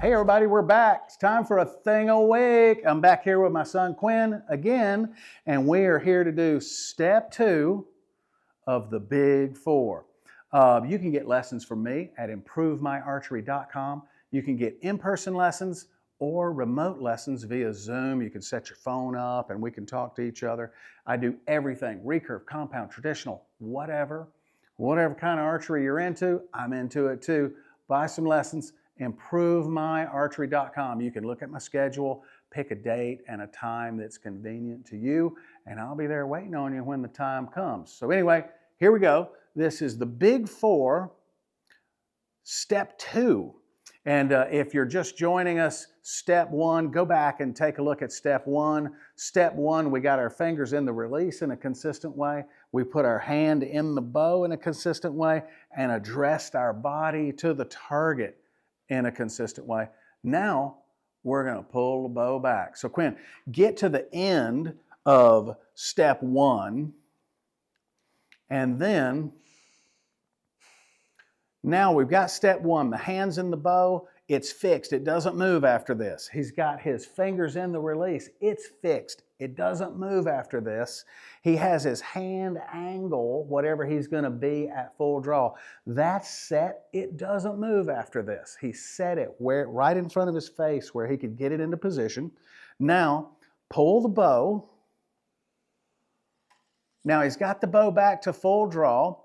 Hey everybody, we're back. It's time for a thing awake. I'm back here with my son Quinn again, and we are here to do step 2 of the Big 4. You can get lessons from me at improvemyarchery.com. You can get in-person lessons or remote lessons via Zoom. You can set your phone up and we can talk to each other. I do everything, recurve, compound, traditional, whatever kind of archery you're into, I'm into it too. Buy some lessons. ImproveMyArchery.com. You can look at my schedule, pick a date and a time that's convenient to you, and I'll be there waiting on you when the time comes. So anyway, here we go. This is the Big 4, Step 2. And if you're just joining us, Step 1, go back and take a look at Step 1. Step 1, we got our fingers in the release in a consistent way. We put our hand in the bow in a consistent way and addressed our body to the target in a consistent way. Now we're going to pull the bow back. So Quinn, get to the end of step 1, and then now we've got step 1, the hand's in the bow, it's fixed, it doesn't move after this. He's got his fingers in the release, it's fixed, it doesn't move after this. He has his hand angle, whatever he's going to be at full draw. That's set, it doesn't move after this. He set it right in front of his face where he could get it into position. Now, pull the bow. Now he's got the bow back to full draw.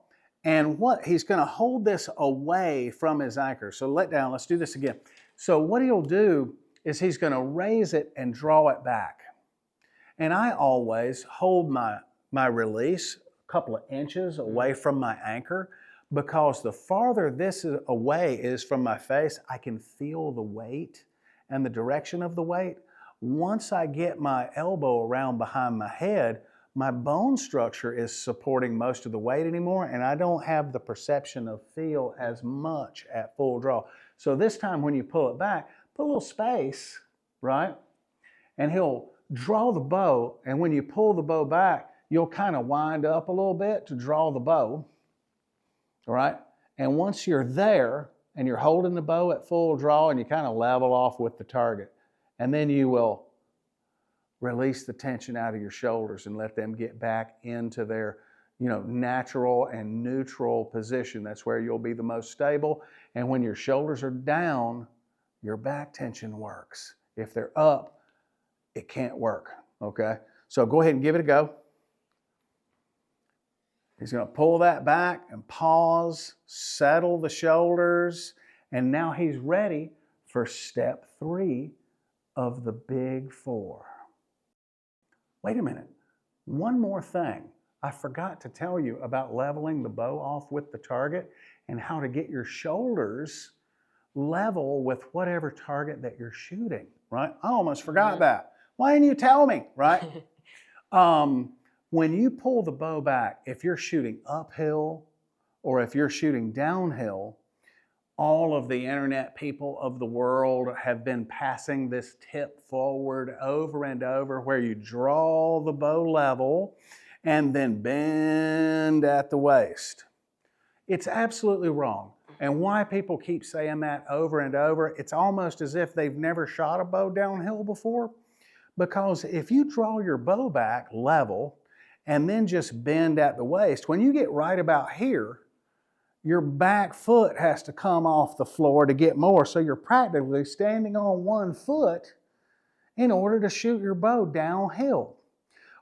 And he's going to hold this away from his anchor. So let's do this again. So what he'll do is he's going to raise it and draw it back. And I always hold my release a couple of inches away from my anchor, because the farther this away is from my face, I can feel the weight and the direction of the weight. Once I get my elbow around behind my head, my bone structure is supporting most of the weight anymore, and I don't have the perception of feel as much at full draw. So this time when you pull it back, put a little space, right? And he'll draw the bow, and when you pull the bow back, you'll kind of wind up a little bit to draw the bow, all right? And once you're there, and you're holding the bow at full draw, and you kind of level off with the target, and then you will release the tension out of your shoulders and let them get back into their, natural and neutral position. That's where you'll be the most stable. And when your shoulders are down, your back tension works. If they're up, it can't work, okay? So go ahead and give it a go. He's going to pull that back and pause, settle the shoulders, and now he's ready for step 3 of the Big 4. Wait a minute, one more thing. I forgot to tell you about leveling the bow off with the target and how to get your shoulders level with whatever target that you're shooting, right? I almost forgot that. Why didn't you tell me, right? When you pull the bow back, if you're shooting uphill or if you're shooting downhill, all of the internet people of the world have been passing this tip forward over and over, where you draw the bow level and then bend at the waist. It's absolutely wrong. And why people keep saying that over and over, it's almost as if they've never shot a bow downhill before. Because if you draw your bow back level and then just bend at the waist, when you get right about here, your back foot has to come off the floor to get more. So you're practically standing on one foot in order to shoot your bow downhill.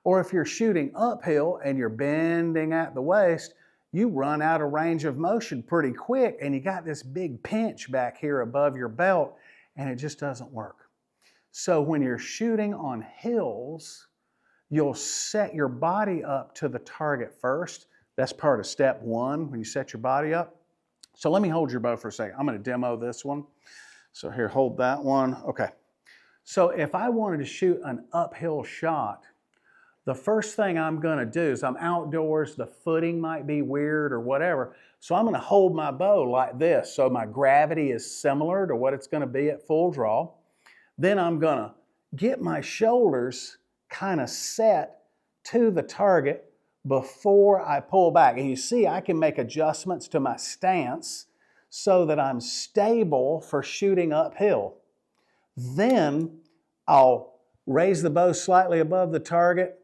Or if you're shooting uphill and you're bending at the waist, you run out of range of motion pretty quick, and you got this big pinch back here above your belt, and it just doesn't work. So when you're shooting on hills, you'll set your body up to the target first. That's part of step 1, when you set your body up. So let me hold your bow for a second. I'm going to demo this one. So here, hold that one. Okay. So if I wanted to shoot an uphill shot, the first thing I'm going to do is, I'm outdoors, the footing might be weird or whatever, so I'm going to hold my bow like this so my gravity is similar to what it's going to be at full draw. Then I'm going to get my shoulders kind of set to the target before I pull back. And you see, I can make adjustments to my stance so that I'm stable for shooting uphill, Then I'll raise the bow slightly above the target,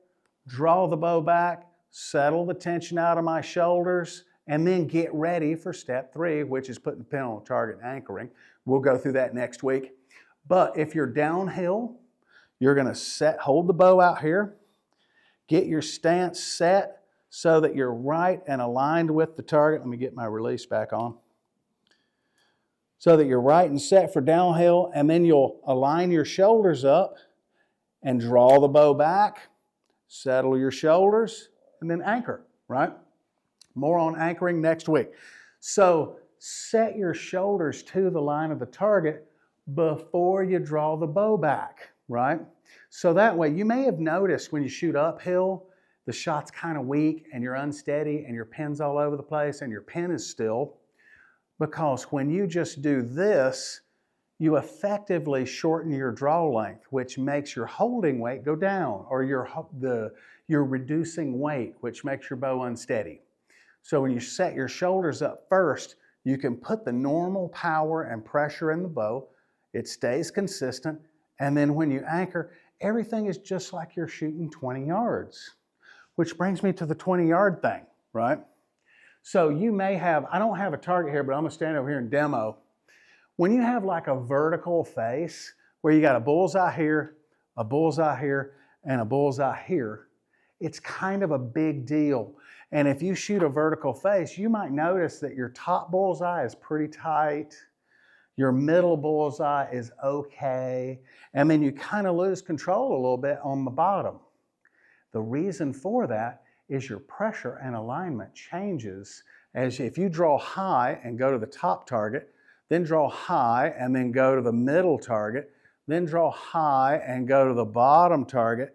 draw the bow back, settle the tension out of my shoulders, and then get ready for step 3, which is putting the pin on the target and anchoring. We'll go through that next week. But if you're downhill, you're going to hold the bow out here, get your stance set so that you're right and aligned with the target. Let me get my release back on. So that you're right and set for downhill, and then you'll align your shoulders up and draw the bow back, settle your shoulders, and then anchor, right? More on anchoring next week. So set your shoulders to the line of the target before you draw the bow back, right? So that way, you may have noticed when you shoot uphill, the shot's kind of weak and you're unsteady and your pin's all over the place and your pin is still, because when you just do this, you effectively shorten your draw length, which makes your holding weight go down, or you're reducing weight, which makes your bow unsteady. So when you set your shoulders up first, you can put the normal power and pressure in the bow. It stays consistent. And then when you anchor, everything is just like you're shooting 20 yards, which brings me to the 20-yard thing, right? So you may have, I don't have a target here, but I'm gonna stand over here and demo. When you have like a vertical face where you got a bullseye here, a bullseye here, and a bullseye here, it's kind of a big deal. And if you shoot a vertical face, you might notice that your top bullseye is pretty tight, your middle bullseye is okay, and then you kind of lose control a little bit on the bottom. The reason for that is your pressure and alignment changes as if you draw high and go to the top target, then draw high and then go to the middle target, then draw high and go to the bottom target,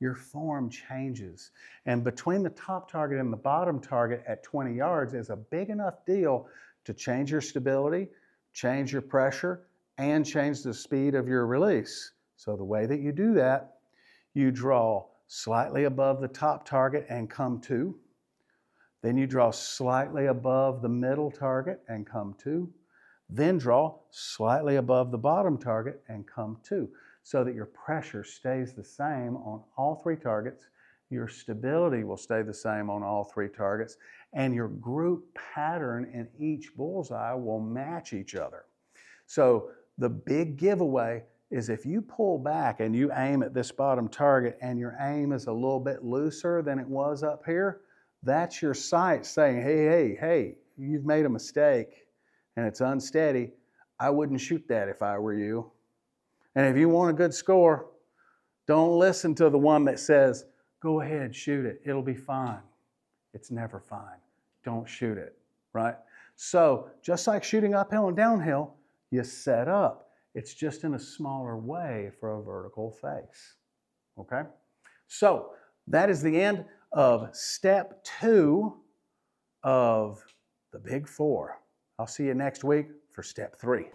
your form changes. And between the top target and the bottom target at 20 yards is a big enough deal to change your stability, change your pressure, and change the speed of your release. So the way that you do that, you draw slightly above the top target and come to. Then you draw slightly above the middle target and come to. Then draw slightly above the bottom target and come to, so that your pressure stays the same on all 3 targets, your stability will stay the same on all 3 targets, and your group pattern in each bullseye will match each other. So the big giveaway is if you pull back and you aim at this bottom target and your aim is a little bit looser than it was up here, that's your sight saying, hey, you've made a mistake and it's unsteady. I wouldn't shoot that if I were you. And if you want a good score, don't listen to the one that says, go ahead, shoot it, it'll be fine. It's never fine. Don't shoot it, right? So just like shooting uphill and downhill, you set up. It's just in a smaller way for a vertical face, okay? So that is the end of step 2 of the Big 4. I'll see you next week for step 3.